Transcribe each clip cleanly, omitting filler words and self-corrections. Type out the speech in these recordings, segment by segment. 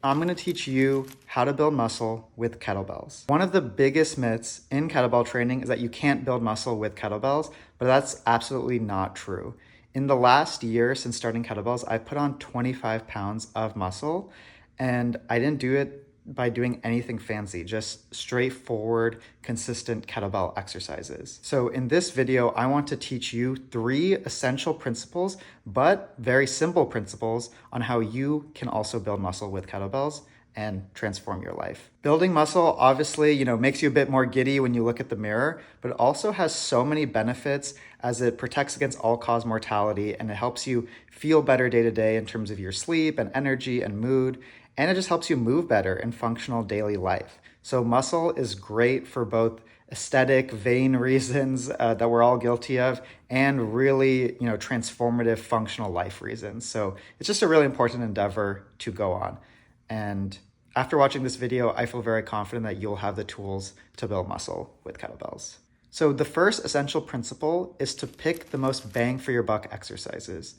I'm going to teach you how to build muscle with kettlebells. One of the biggest myths in kettlebell training is that you can't build muscle with kettlebells, but that's absolutely not true. In the last year since starting kettlebells, I've put on 25 pounds of muscle, and I didn't do it by doing anything fancy, just straightforward, consistent kettlebell exercises. So in this video, I want to teach you 3 essential principles, but very simple principles on how you can also build muscle with kettlebells and transform your life. Building muscle obviously, makes you a bit more giddy when you look at the mirror, but it also has so many benefits as it protects against all-cause mortality, and it helps you feel better day to day in terms of your sleep and energy and mood. And it just helps you move better in functional daily life. So muscle is great for both aesthetic, vain reasons that we're all guilty of, and really, transformative functional life reasons. So it's just a really important endeavor to go on. And after watching this video, I feel very confident that you'll have the tools to build muscle with kettlebells. So the first essential principle is to pick the most bang for your buck exercises.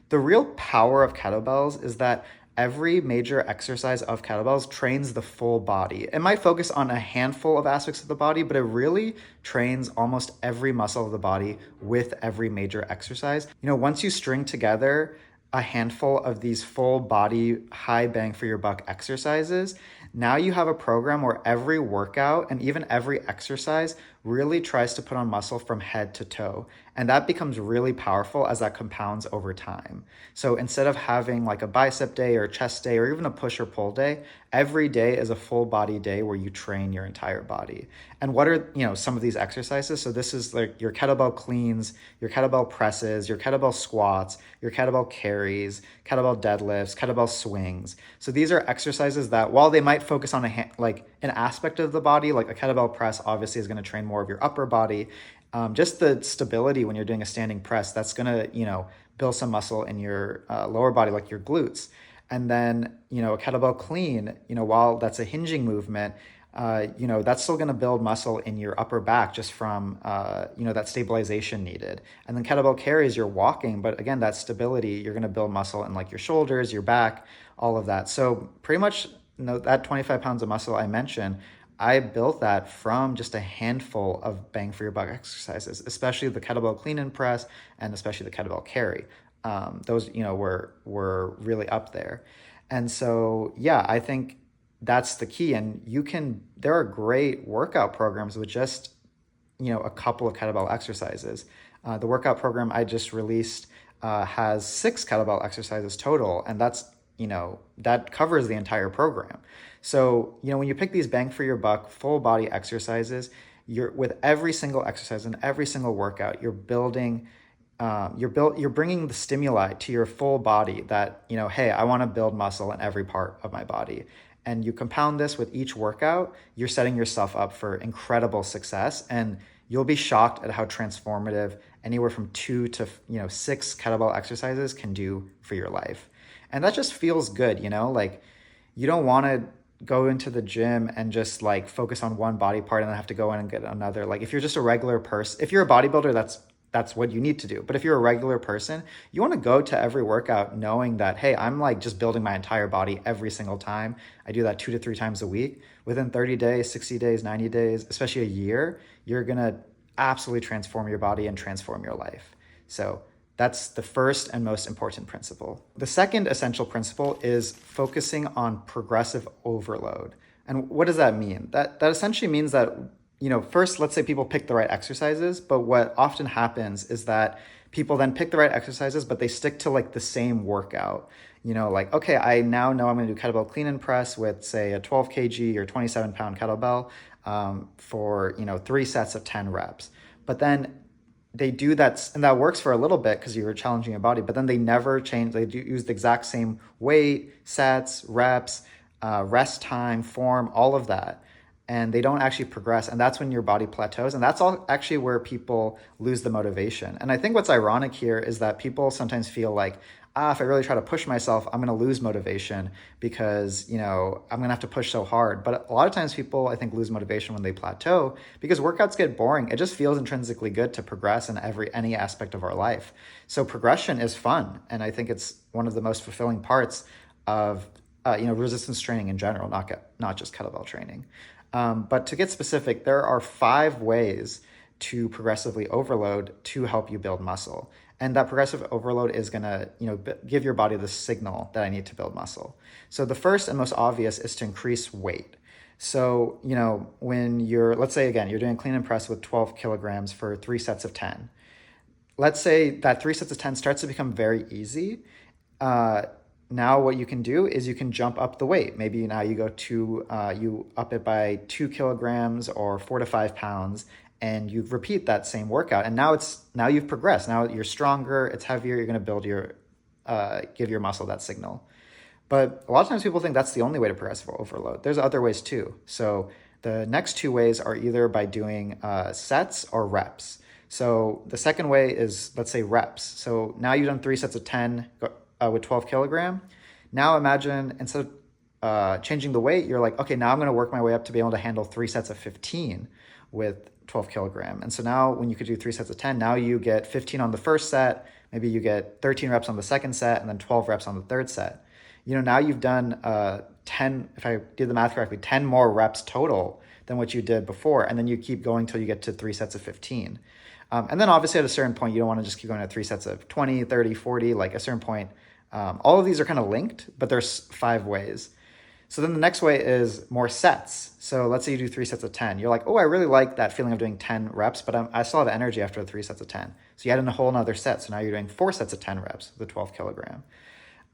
The real power of kettlebells is that every major exercise of kettlebells trains the full body. It might focus on a handful of aspects of the body, but it really trains almost every muscle of the body with every major exercise. Once you string together a handful of these full body, high bang for your buck exercises, now you have a program where every workout and even every exercise really tries to put on muscle from head to toe. And that becomes really powerful as that compounds over time. So instead of having like a bicep day or a chest day or even a push or pull day, every day is a full body day where you train your entire body. And what are, some of these exercises? So this is like your kettlebell cleans, your kettlebell presses, your kettlebell squats, your kettlebell carries, kettlebell deadlifts, kettlebell swings. So these are exercises that, while they might focus on an aspect of the body, like a kettlebell press obviously is going to train more of your upper body. Just the stability when you're doing a standing press, that's going to, build some muscle in your lower body, like your glutes. And then, a kettlebell clean, while that's a hinging movement, that's still going to build muscle in your upper back just from, that stabilization needed. And then kettlebell carries, you're walking, but again, that stability, you're going to build muscle in like your shoulders, your back, all of that. So pretty much, that 25 pounds of muscle I mentioned, I built that from just a handful of bang for your buck exercises, especially the kettlebell clean and press, and especially the kettlebell carry. Those, were really up there. And so, yeah, I think that's the key. And there are great workout programs with just, a couple of kettlebell exercises. The workout program I just released has 6 kettlebell exercises total, and that's, that covers the entire program. So, when you pick these bang for your buck, full body exercises, with every single exercise and every single workout, you're building, you're bringing the stimuli to your full body that, hey, I want to build muscle in every part of my body. And you compound this with each workout, you're setting yourself up for incredible success. And you'll be shocked at how transformative anywhere from 2 to 6 kettlebell exercises can do for your life. And that just feels good, like you don't want to go into the gym and just like focus on one body part and then have to go in and get another. Like if you're just a regular person, if you're a bodybuilder, that's what you need to do. But if you're a regular person, you want to go to every workout knowing that, hey, I'm like just building my entire body every single time. I do that 2 to 3 times a week. Within 30 days, 60 days, 90 days, especially a year, you're going to absolutely transform your body and transform your life. So that's the first and most important principle. The second essential principle is focusing on progressive overload. And what does that mean? That essentially means that, first, let's say people pick the right exercises, but what often happens is that people then pick the right exercises, but they stick to like the same workout. Okay, I now know I'm going to do kettlebell clean and press with, say, a 12 kg or 27 pound kettlebell for, 3 sets of 10 reps. But then they do that, and that works for a little bit because you're challenging your body, but then they never change. They use the exact same weight, sets, reps, rest time, form, all of that. And they don't actually progress. And that's when your body plateaus. And that's all actually where people lose the motivation. And I think what's ironic here is that people sometimes feel like, if I really try to push myself, I'm going to lose motivation because, I'm going to have to push so hard. But a lot of times people, I think, lose motivation when they plateau because workouts get boring. It just feels intrinsically good to progress in any aspect of our life. So progression is fun. And I think it's one of the most fulfilling parts of resistance training in general, not just kettlebell training. But to get specific, there are 5 ways to progressively overload to help you build muscle. And that progressive overload is going to, give your body the signal that I need to build muscle. So the first and most obvious is to increase weight. So, when let's say again, you're doing clean and press with 12 kilograms for 3 sets of 10. Let's say that 3 sets of 10 starts to become very easy. Now what you can do is you can jump up the weight. Maybe now you you up it by 2 kilograms or 4 to 5 pounds, and you repeat that same workout. And now you've progressed. Now you're stronger, it's heavier, you're going to give your muscle that signal. But a lot of times people think that's the only way to progressive overload. There's other ways too. So the next 2 ways are either by doing sets or reps. So the second way is, let's say, reps. So now you've done 3 sets of 10 with 12 kilogram. Now imagine instead of changing the weight, you're like, okay, now I'm going to work my way up to be able to handle 3 sets of 15 with 12 kilogram. And so now when you could do 3 sets of 10, now you get 15 on the first set, maybe you get 13 reps on the second set, and then 12 reps on the third set. Now you've done 10, if I did the math correctly, 10 more reps total than what you did before. And then you keep going till you get to 3 sets of 15. And then obviously at a certain point, you don't want to just keep going to 3 sets of 20, 30, 40, like a certain point. All of these are kind of linked, but there's 5 ways. So then the next way is more sets. So let's say you do 3 sets of 10. You're like, oh, I really like that feeling of doing 10 reps, but I still have energy after the 3 sets of 10. So you add in a whole another set. So now you're doing 4 sets of 10 reps with 12 kilogram.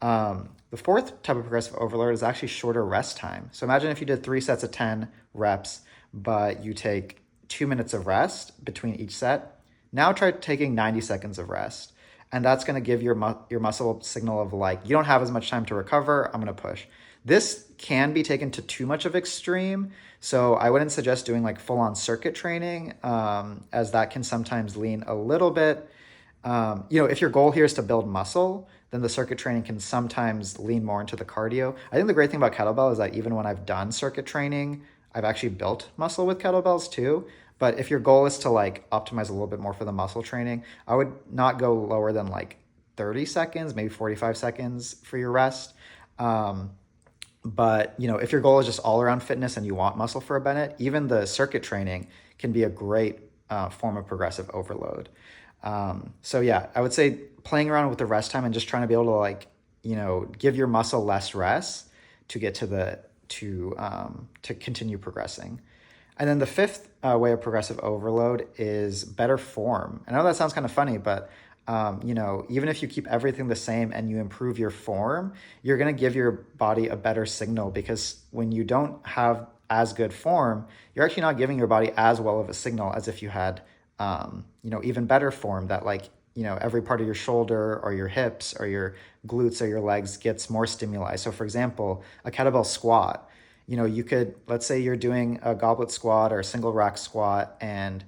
The fourth type of progressive overload is actually shorter rest time. So imagine if you did 3 sets of 10 reps, but you take 2 minutes of rest between each set. Now try taking 90 seconds of rest. And that's going to give your muscle a signal of like, you don't have as much time to recover, I'm going to push. This can be taken to too much of extreme. So I wouldn't suggest doing like full-on circuit training, as that can sometimes lean a little bit. If your goal here is to build muscle, then the circuit training can sometimes lean more into the cardio. I think the great thing about kettlebell is that even when I've done circuit training, I've actually built muscle with kettlebells too. But if your goal is to like optimize a little bit more for the muscle training, I would not go lower than like 30 seconds, maybe 45 seconds for your rest. But if your goal is just all around fitness and you want muscle for a minute, even the circuit training can be a great form of progressive overload. So yeah, I would say playing around with the rest time and just trying to be able to give your muscle less rest to get to continue progressing. And then the fifth way of progressive overload is better form. I know that sounds kind of funny, but even if you keep everything the same and you improve your form, you're going to give your body a better signal, because when you don't have as good form, you're actually not giving your body as well of a signal as if you had, even better form that every part of your shoulder or your hips or your glutes or your legs gets more stimuli. So for example, a kettlebell squat, you could, let's say you're doing a goblet squat or a single rack squat, and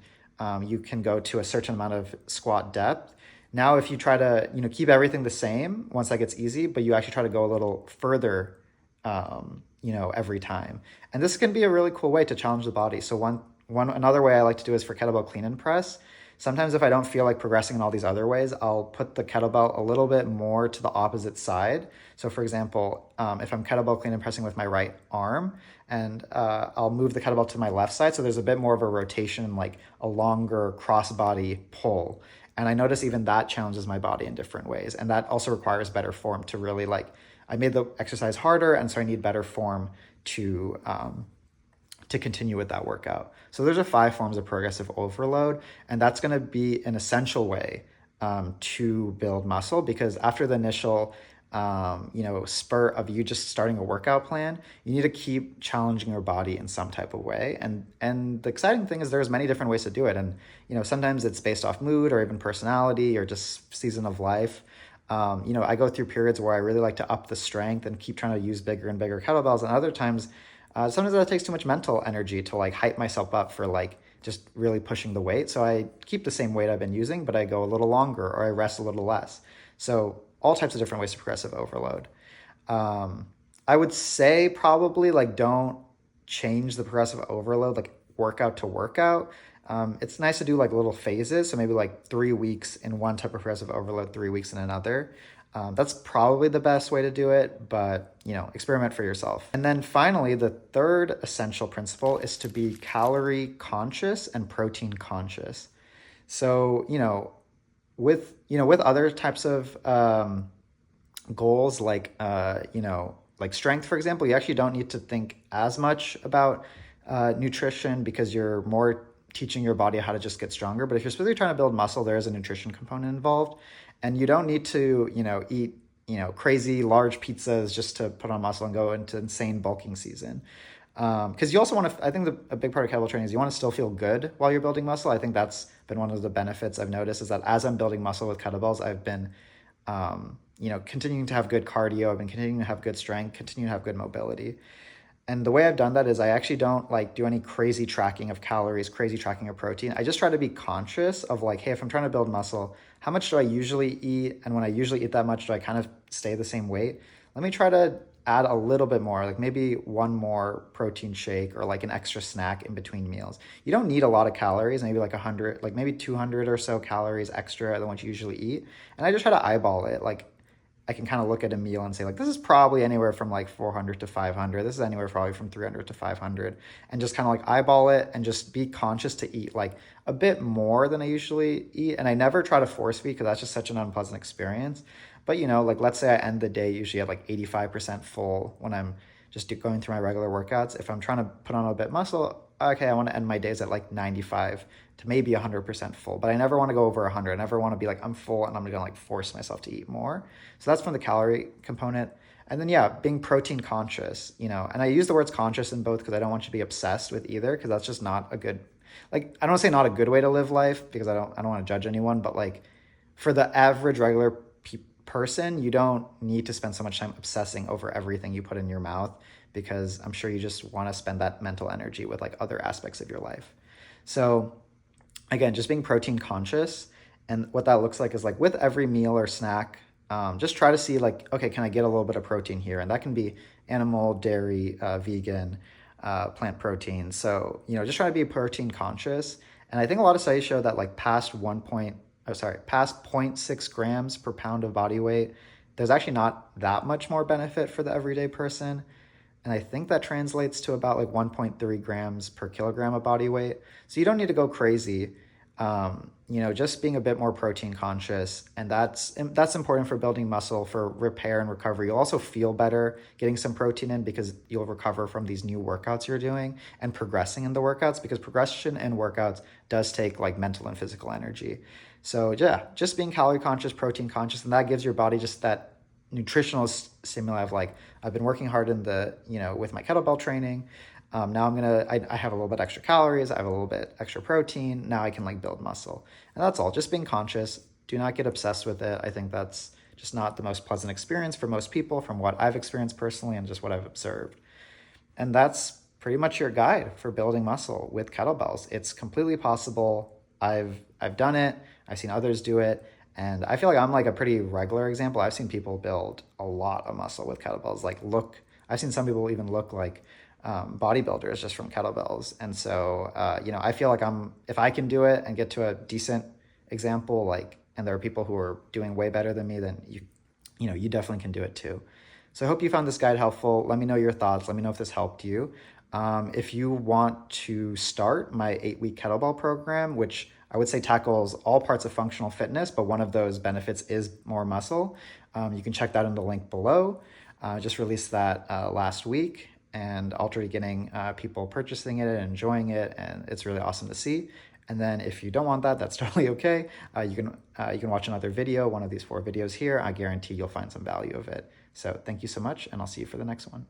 you can go to a certain amount of squat depth. Now, if you try to, keep everything the same once that gets easy, but you actually try to go a little further, every time. And this can be a really cool way to challenge the body. So another way I like to do is for kettlebell clean and press. Sometimes if I don't feel like progressing in all these other ways, I'll put the kettlebell a little bit more to the opposite side. So for example, if I'm kettlebell clean and pressing with my right arm, and I'll move the kettlebell to my left side, so there's a bit more of a rotation, like a longer cross-body pull. And I notice even that challenges my body in different ways. And that also requires better form to really I made the exercise harder, and so I need better form to continue with that workout. So those are 5 forms of progressive overload, and that's going to be an essential way to build muscle, because after the initial spurt of you just starting a workout plan, you need to keep challenging your body in some type of way. And the exciting thing is there's many different ways to do it. And, sometimes it's based off mood or even personality or just season of life. I go through periods where I really like to up the strength and keep trying to use bigger and bigger kettlebells. And other times, sometimes that takes too much mental energy to hype myself up for just really pushing the weight. So I keep the same weight I've been using, but I go a little longer or I rest a little less. So all types of different ways to progressive overload. I would say probably don't change the progressive overload workout to workout. It's nice to do little phases. So maybe 3 weeks in one type of progressive overload, 3 weeks in another. That's probably the best way to do it, but experiment for yourself. And then finally, the third essential principle is to be calorie conscious and protein conscious. So, with other types of goals like like strength, for example, you actually don't need to think as much about nutrition because you're more teaching your body how to just get stronger. But if you're specifically trying to build muscle, there is a nutrition component involved, and you don't need to eat crazy large pizzas just to put on muscle and go into insane bulking season. Because you also want to, I think a big part of kettlebell training is you want to still feel good while you're building muscle. I think that's been one of the benefits I've noticed, is that as I'm building muscle with kettlebells, I've been continuing to have good cardio. I've been continuing to have good strength, continuing to have good mobility. And the way I've done that is I actually don't do any crazy tracking of calories, crazy tracking of protein. I just try to be conscious of hey, if I'm trying to build muscle, how much do I usually eat? And when I usually eat that much, do I kind of stay the same weight? Let me try to add a little bit more, maybe one more protein shake or an extra snack in between meals. You don't need a lot of calories, maybe 100, maybe 200 or so calories extra than what you usually eat. And I just try to eyeball it. I can kind of look at a meal and say this is probably anywhere from 400 to 500. This is anywhere probably from 300 to 500, and just kind of eyeball it and just be conscious to eat a bit more than I usually eat. And I never try to force feed because that's just such an unpleasant experience. But let's say I end the day usually at 85% full when I'm just going through my regular workouts. If I'm trying to put on a bit muscle, okay, I want to end my days at 95 to maybe 100% full, but I never want to go over 100. I never want to be I'm full and I'm going to force myself to eat more. So that's from the calorie component. And then, yeah, being protein conscious, and I use the words conscious in both because I don't want you to be obsessed with either, because that's just not a good, I don't want to say not a good way to live life, because I don't want to judge anyone, but for the average regular person, you don't need to spend so much time obsessing over everything you put in your mouth, because I'm sure you just want to spend that mental energy with other aspects of your life. So again, just being protein conscious, and what that looks like is with every meal or snack, just try to see okay, can I get a little bit of protein here? And that can be animal, dairy, vegan, plant protein. So, just try to be protein conscious. And I think a lot of studies show that past 0.6 grams per pound of body weight, there's actually not that much more benefit for the everyday person. And I think that translates to about 1.3 grams per kilogram of body weight. So you don't need to go crazy, just being a bit more protein conscious. And that's important for building muscle, for repair and recovery. You'll also feel better getting some protein in because you'll recover from these new workouts you're doing and progressing in the workouts, because progression in workouts does take mental and physical energy. So yeah, just being calorie conscious, protein conscious, and that gives your body just that nutritional stimuli of I've been working hard in the, with my kettlebell training. Now I have a little bit extra calories. I have a little bit extra protein. Now I can build muscle. And that's all. Just being conscious. Do not get obsessed with it. I think that's just not the most pleasant experience for most people, from what I've experienced personally and just what I've observed. And that's pretty much your guide for building muscle with kettlebells. It's completely possible. I've done it. I've seen others do it. And I feel I'm a pretty regular example. I've seen people build a lot of muscle with kettlebells. I've seen some people even look like bodybuilders just from kettlebells. And so, I feel if I can do it and get to a decent example, and there are people who are doing way better than me, then you definitely can do it too. So I hope you found this guide helpful. Let me know your thoughts. Let me know if this helped you. If you want to start my 8-week kettlebell program, which I would say tackles all parts of functional fitness, but one of those benefits is more muscle, you can check that in the link below. Just released that last week, and already getting people purchasing it and enjoying it, and it's really awesome to see. And then if you don't want that, that's totally okay. You can watch another video, one of these 4 videos here. I guarantee you'll find some value of it. So thank you so much, and I'll see you for the next one.